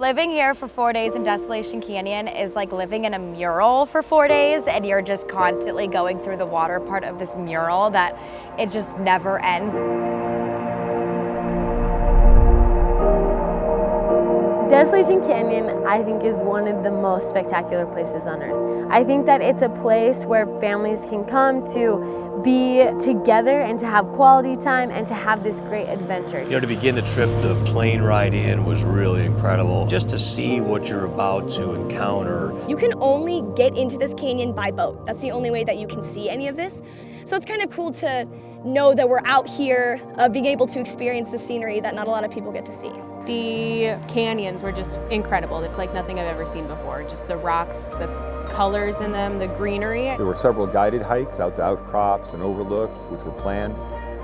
Living here for 4 days in Desolation Canyon is like living in a mural for 4 days, and you're just constantly going through the water part of this mural that it just never ends. Desolation Canyon, I think, is one of the most spectacular places on earth. I think that it's a place where families can come to be together and to have quality time and to have this great adventure. You know, to begin the trip, the plane ride in was really incredible. Just to see what you're about to encounter. You can only get into this canyon by boat. That's the only way that you can see any of this. So it's kind of cool to know that we're out here, being able to experience the scenery that not a lot of people get to see. The canyons were just incredible. It's like nothing I've ever seen before. Just the rocks, the colors in them, the greenery. There were several guided hikes out to outcrops and overlooks, which were planned,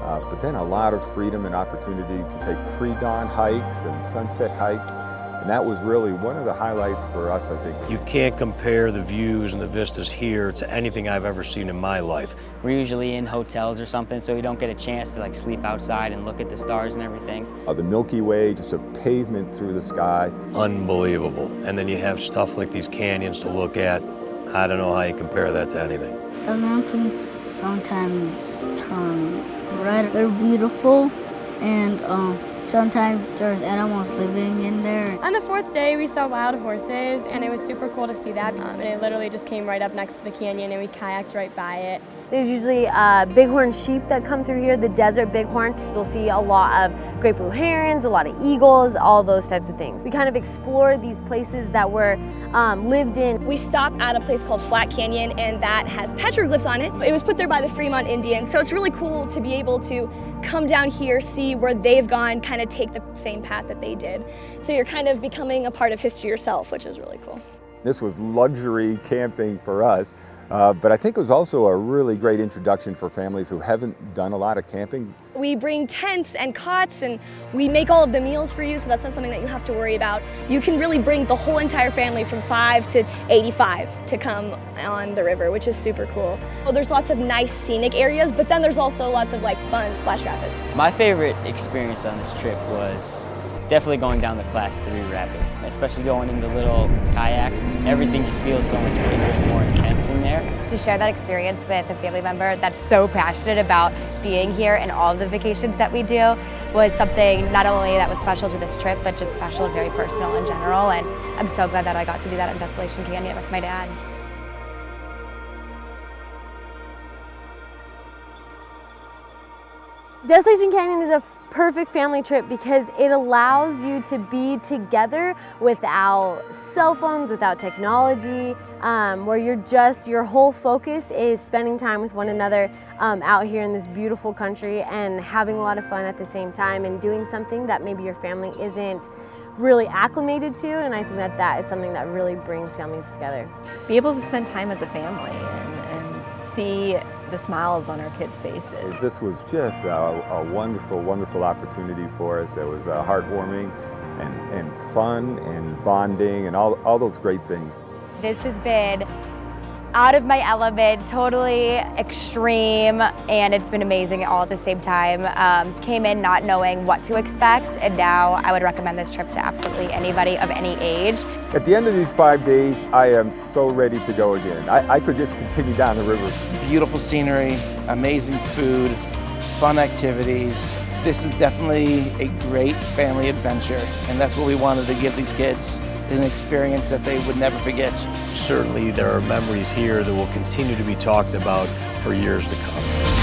but then a lot of freedom and opportunity to take pre-dawn hikes and sunset hikes. And that was really one of the highlights for us, I think. You can't compare the views and the vistas here to anything I've ever seen in my life. We're usually in hotels or something, so we don't get a chance to like sleep outside and look at the stars and everything. The Milky Way, just a pavement through the sky. Unbelievable. And then you have stuff like these canyons to look at. I don't know how you compare that to anything. The mountains sometimes turn red. They're beautiful, and sometimes there's animals living in there. On the fourth day, we saw wild horses, and it was super cool to see that. And it literally just came right up next to the canyon, and we kayaked right by it. There's usually bighorn sheep that come through here, the desert bighorn. You'll see a lot of great blue herons, a lot of eagles, all those types of things. We kind of explore these places that were lived in. We stopped at a place called Flat Canyon, and that has petroglyphs on it. It was put there by the Fremont Indians, so it's really cool to be able to come down here, see where they've gone, kind of take the same path that they did. So you're kind of becoming a part of history yourself, which is really cool. This was luxury camping for us, but I think it was also a really great introduction for families who haven't done a lot of camping. We bring tents and cots, and we make all of the meals for you, so that's not something that you have to worry about. You can really bring the whole entire family from 5 to 85 to come on the river, which is super cool. Well, there's lots of nice scenic areas, but then there's also lots of like fun splash rapids. My favorite experience on this trip was definitely going down the Class 3 rapids, especially going in the little kayaks. Everything just feels so much bigger and more intense in there. To share that experience with a family member that's so passionate about being here and all of the vacations that we do was something not only that was special to this trip, but just special and very personal in general. And I'm so glad that I got to do that in Desolation Canyon with my dad. Desolation Canyon is a perfect family trip because it allows you to be together without cell phones, without technology, where your whole focus is spending time with one another out here in this beautiful country and having a lot of fun at the same time and doing something that maybe your family isn't really acclimated to, and I think that that is something that really brings families together. Be able to spend time as a family and see the smiles on our kids' faces. This was just a wonderful, wonderful opportunity for us. It was heartwarming and fun and bonding and all those great things. This has been out of my element, totally extreme, and it's been amazing all at the same time. Came in not knowing what to expect, and now I would recommend this trip to absolutely anybody of any age. At the end of these 5 days, I am so ready to go again. I could just continue down the river. Beautiful scenery, amazing food, fun activities. This is definitely a great family adventure, and that's what we wanted to give these kids, an experience that they would never forget. Certainly there are memories here that will continue to be talked about for years to come.